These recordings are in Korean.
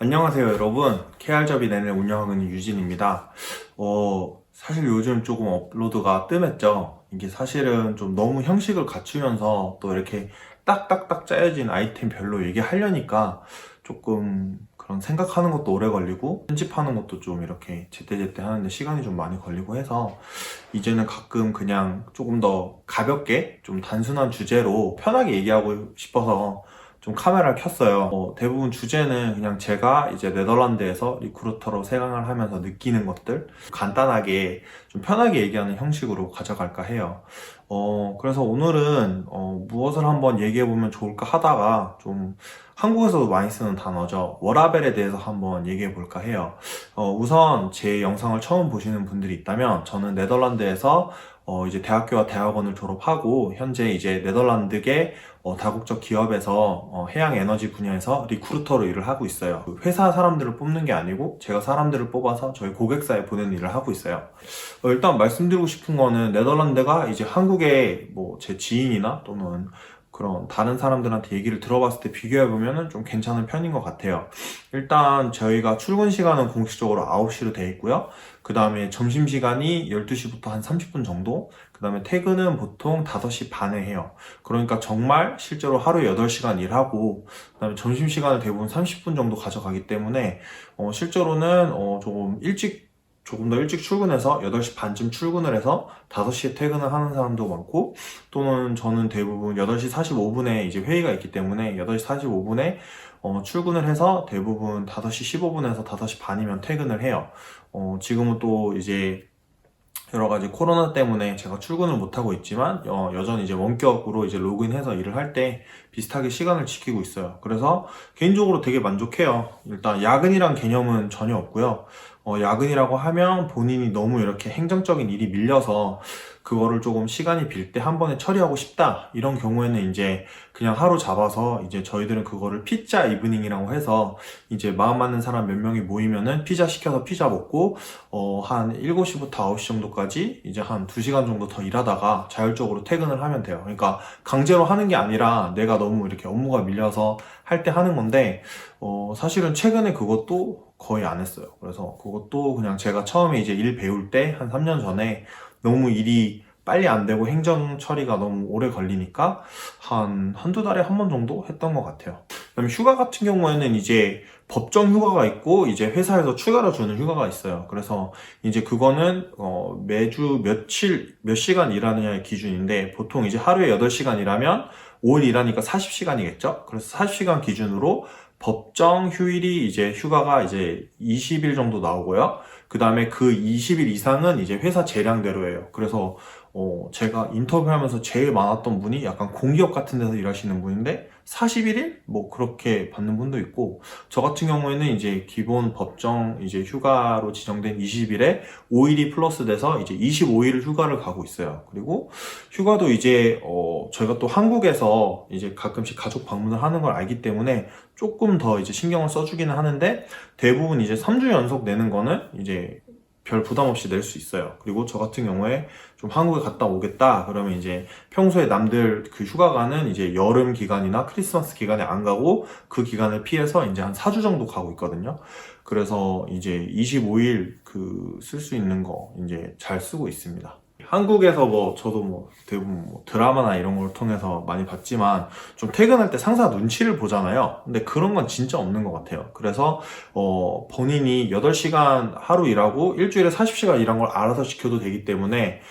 안녕하세요 여러분, KR잡이 내내 운영하고 있는 유진입니다. 사실 요즘 조금 업로드가 뜸했죠. 이게 사실은 좀 너무 형식을 갖추면서 또 이렇게 딱딱딱 짜여진 아이템별로 얘기하려니까 조금 그런 생각하는 것도 오래 걸리고 편집하는 것도 좀 이렇게 제때제때 하는데 시간이 좀 많이 걸리고 해서 이제는 가끔 그냥 조금 더 가볍게 좀 단순한 주제로 편하게 얘기하고 싶어서 좀 카메라를 켰어요. 대부분 주제는 그냥 제가 이제 네덜란드에서 리크루터로 생활을 하면서 느끼는 것들 간단하게 좀 편하게 얘기하는 형식으로 가져갈까 해요. 그래서 오늘은 무엇을 한번 얘기해 보면 좋을까 하다가 좀 한국에서도 많이 쓰는 단어죠. 워라밸에 대해서 한번 얘기해 볼까 해요. 우선 제 영상을 처음 보시는 분들이 있다면 저는 네덜란드에서 이제 대학교와 대학원을 졸업하고 현재 이제 네덜란드계 다국적 기업에서 해양 에너지 분야에서 리크루터로 일을 하고 있어요. 그 회사 사람들을 뽑는 게 아니고 제가 사람들을 뽑아서 저희 고객사에 보내는 일을 하고 있어요. 일단 말씀드리고 싶은 거는 네덜란드가 이제 한국의 뭐 제 지인이나 또는 그런 다른 사람들한테 얘기를 들어봤을 때 비교해보면 좀 괜찮은 편인 것 같아요. 일단 저희가 출근 시간은 공식적으로 9시로 되어 있고요. 그 다음에 점심시간이 12시부터 한 30분 정도, 그 다음에 퇴근은 보통 5시 반에 해요. 그러니까 정말 실제로 하루에 8시간 일하고, 그 다음에 점심시간을 대부분 30분 정도 가져가기 때문에, 실제로는 조금 더 일찍 출근해서 8시 반쯤 출근을 해서 5시에 퇴근을 하는 사람도 많고, 또는 저는 대부분 8시 45분에 이제 회의가 있기 때문에 8시 45분에 출근을 해서 대부분 5시 15분에서 5시 반이면 퇴근을 해요. 지금은 또 이제 여러 가지 코로나 때문에 제가 출근을 못하고 있지만 여전히 이제 원격으로 이제 로그인해서 일을 할 때 비슷하게 시간을 지키고 있어요. 그래서 개인적으로 되게 만족해요. 일단 야근이란 개념은 전혀 없고요. 야근이라고 하면 본인이 너무 이렇게 행정적인 일이 밀려서 그거를 조금 시간이 빌 때 한 번에 처리하고 싶다 이런 경우에는 이제 그냥 하루 잡아서 이제 저희들은 그거를 피자 이브닝이라고 해서 이제 마음 맞는 사람 몇 명이 모이면은 피자 시켜서 피자 먹고 한 7시부터 9시 정도까지 이제 한 2시간 정도 더 일하다가 자율적으로 퇴근을 하면 돼요. 그러니까 강제로 하는 게 아니라 내가 너무 이렇게 업무가 밀려서 할 때 하는 건데 사실은 최근에 그것도 거의 안 했어요. 그래서 그것도 그냥 제가 처음에 이제 일 배울 때 한 3년 전에 너무 일이 빨리 안 되고 행정 처리가 너무 오래 걸리니까 한두 달에 한 번 정도 했던 것 같아요. 그다음에 휴가 같은 경우에는 이제 법정 휴가가 있고 이제 회사에서 추가로 주는 휴가가 있어요. 그래서 이제 그거는 매주 몇 시간 일하느냐의 기준인데 보통 이제 하루에 8시간 일하면 5일 일하니까 40시간이겠죠? 그래서 40시간 기준으로 법정 휴일이 이제 휴가가 이제 20일 정도 나오고요. 그 다음에 그 20일 이상은 이제 회사 재량대로예요. 그래서 제가 인터뷰하면서 제일 많았던 분이 약간 공기업 같은 데서 일하시는 분인데 41일? 뭐 그렇게 받는 분도 있고 저 같은 경우에는 이제 기본 법정 이제 휴가로 지정된 20일에 5일이 플러스 돼서 이제 25일 휴가를 가고 있어요. 그리고 휴가도 이제 저희가 또 한국에서 이제 가끔씩 가족 방문을 하는 걸 알기 때문에 조금 더 이제 신경을 써주기는 하는데 대부분 이제 3주 연속 내는 거는 이제 별 부담 없이 낼 수 있어요. 그리고 저 같은 경우에 좀 한국에 갔다 오겠다 그러면 이제 평소에 남들 그 휴가 가는 이제 여름 기간이나 크리스마스 기간에 안 가고 그 기간을 피해서 이제 한 4주 정도 가고 있거든요. 그래서 이제 25일 그 쓸 수 있는 거 이제 잘 쓰고 있습니다. 한국에서 뭐 저도 뭐 대부분 뭐 드라마나 이런 걸 통해서 많이 봤지만 좀 퇴근할 때 상사 눈치를 보잖아요. 근데 그런 건 진짜 없는 것 같아요. 그래서 본인이 8시간 하루 일하고 일주일에 40시간 일한 걸 알아서 지켜도 되기 때문에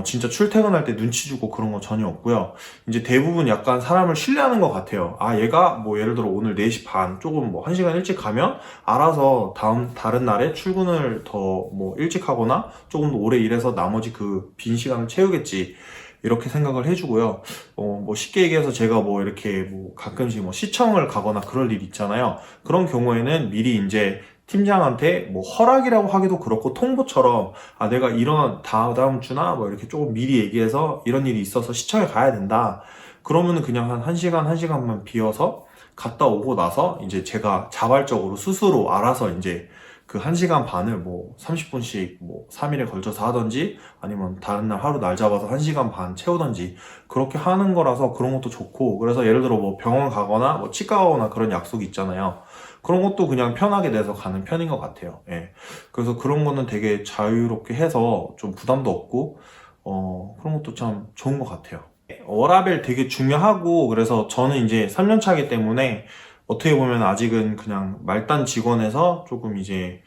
진짜 출퇴근할 때 눈치 주고 그런 거 전혀 없고요. 이제 대부분 약간 사람을 신뢰하는 것 같아요. 아, 얘가 뭐 예를 들어 오늘 4시 반 조금 뭐 1시간 일찍 가면 알아서 다른 날에 출근을 더 뭐 일찍 하거나 조금 더 오래 일해서 나머지 그 빈 시간을 채우겠지. 이렇게 생각을 해주고요. 뭐 쉽게 얘기해서 제가 뭐 이렇게 뭐 가끔씩 뭐 시청을 가거나 그럴 일 있잖아요. 그런 경우에는 미리 이제 팀장한테 뭐 허락이라고 하기도 그렇고 통보처럼 아 내가 이런 다음 주나 뭐 이렇게 조금 미리 얘기해서 이런 일이 있어서 시청에 가야 된다. 그러면은 그냥 한 1시간만 비워서 갔다 오고 나서 이제 제가 자발적으로 스스로 알아서 이제 그 1시간 반을 뭐 30분씩 뭐 3일에 걸쳐서 하던지 아니면 다른 날 하루 날 잡아서 1시간 반 채우던지 그렇게 하는 거라서 그런 것도 좋고, 그래서 예를 들어 뭐 병원 가거나 뭐 치과 가거나 그런 약속이 있잖아요. 그런 것도 그냥 편하게 내서 가는 편인 것 같아요. 예. 그래서 그런 거는 되게 자유롭게 해서 좀 부담도 없고, 그런 것도 참 좋은 것 같아요. 워라밸 되게 중요하고, 그래서 저는 이제 3년 차이기 때문에 어떻게 보면 아직은 그냥 말단 직원에서 조금 이제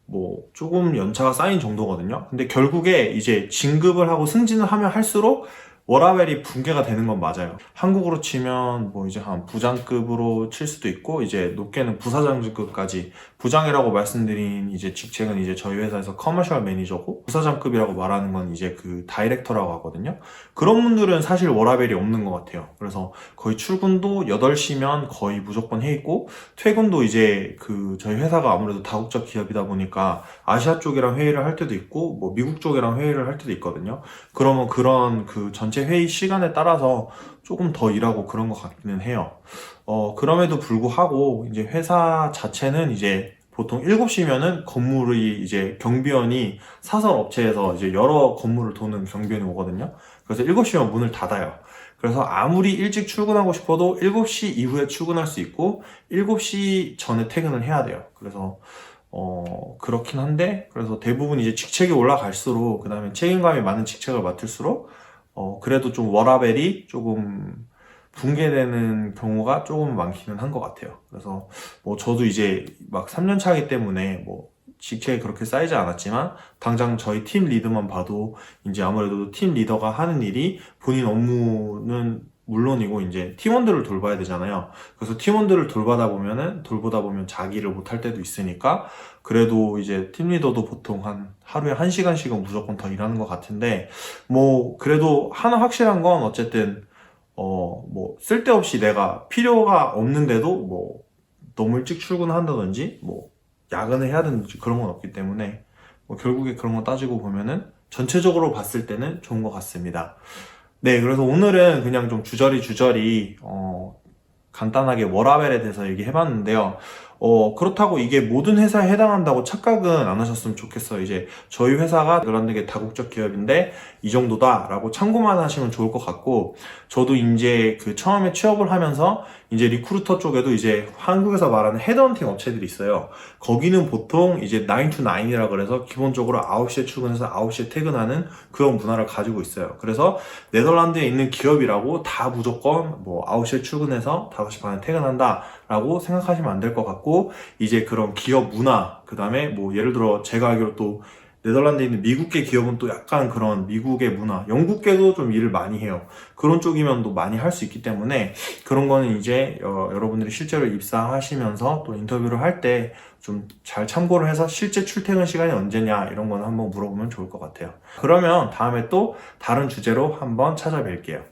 뭐 조금 연차가 쌓인 정도거든요. 근데 결국에 이제 진급을 하고 승진을 하면 할수록 워라밸이 붕괴가 되는 건 맞아요. 한국으로 치면 뭐 이제 한 부장급으로 칠 수도 있고, 이제 높게는 부사장급까지. 부장이라고 말씀드린 이제 직책은 이제 저희 회사에서 커머셜 매니저고, 부사장급이라고 말하는 건 이제 그 다이렉터라고 하거든요. 그런 분들은 사실 워라밸이 없는 것 같아요. 그래서 거의 출근도 8시면 거의 무조건 해 있고, 퇴근도 이제 그 저희 회사가 아무래도 다국적 기업이다 보니까 아시아 쪽이랑 회의를 할 때도 있고 뭐 미국 쪽이랑 회의를 할 때도 있거든요. 그러면 그런 그 전체 회의 시간에 따라서 조금 더 일하고 그런 것 같기는 해요. 그럼에도 불구하고 이제 회사 자체는 이제 보통 7시면은 건물이 이제 경비원이 사설 업체에서 이제 여러 건물을 도는 경비원이 오거든요. 그래서 7시면 문을 닫아요. 그래서 아무리 일찍 출근하고 싶어도 7시 이후에 출근할 수 있고 7시 전에 퇴근을 해야 돼요. 그래서 그렇긴 한데, 그래서 대부분 이제 직책이 올라갈수록, 그 다음에 책임감이 많은 직책을 맡을수록 그래도 좀 워라밸이 조금 붕괴되는 경우가 조금 많기는 한 것 같아요. 그래서 뭐 저도 이제 막 3년 차이기 때문에 뭐 직책이 그렇게 쌓이지 않았지만, 당장 저희 팀 리드만 봐도 이제 아무래도 팀 리더가 하는 일이 본인 업무는 물론이고 이제 팀원들을 돌봐야 되잖아요. 그래서 팀원들을 돌보다 보면 자기를 못할 때도 있으니까, 그래도 이제 팀 리더도 보통 한 하루에 1시간씩은 무조건 더 일하는 것 같은데, 뭐 그래도 하나 확실한 건 어쨌든 뭐 쓸데없이 내가 필요가 없는데도 뭐 너무 일찍 출근한다든지 뭐 야근을 해야 되는지 그런 건 없기 때문에, 뭐 결국에 그런 거 따지고 보면은 전체적으로 봤을 때는 좋은 것 같습니다. 네, 그래서 오늘은 그냥 좀 주저리 간단하게 워라밸에 대해서 얘기해봤는데요. 그렇다고 이게 모든 회사에 해당한다고 착각은 안 하셨으면 좋겠어요. 이제 저희 회사가 네덜란드계 다국적 기업인데 이 정도다라고 참고만 하시면 좋을 것 같고, 저도 이제 그 처음에 취업을 하면서 이제 리크루터 쪽에도 이제 한국에서 말하는 헤드헌팅 업체들이 있어요. 거기는 보통 이제 9 to 9이라 그래서 기본적으로 9시에 출근해서 9시에 퇴근하는 그런 문화를 가지고 있어요. 그래서 네덜란드에 있는 기업이라고 다 무조건 뭐 9시에 출근해서 5시 반에 퇴근한다 라고 생각하시면 안 될 것 같고, 이제 그런 기업 문화, 그 다음에 뭐 예를 들어 제가 알기로 또 네덜란드에 있는 미국계 기업은 또 약간 그런 미국의 문화, 영국계도 좀 일을 많이 해요. 그런 쪽이면 또 많이 할 수 있기 때문에, 그런 거는 이제 여러분들이 실제로 입사하시면서 또 인터뷰를 할 때 좀 잘 참고를 해서 실제 출퇴근 시간이 언제냐 이런 거는 한번 물어보면 좋을 것 같아요. 그러면 다음에 또 다른 주제로 한번 찾아뵐게요.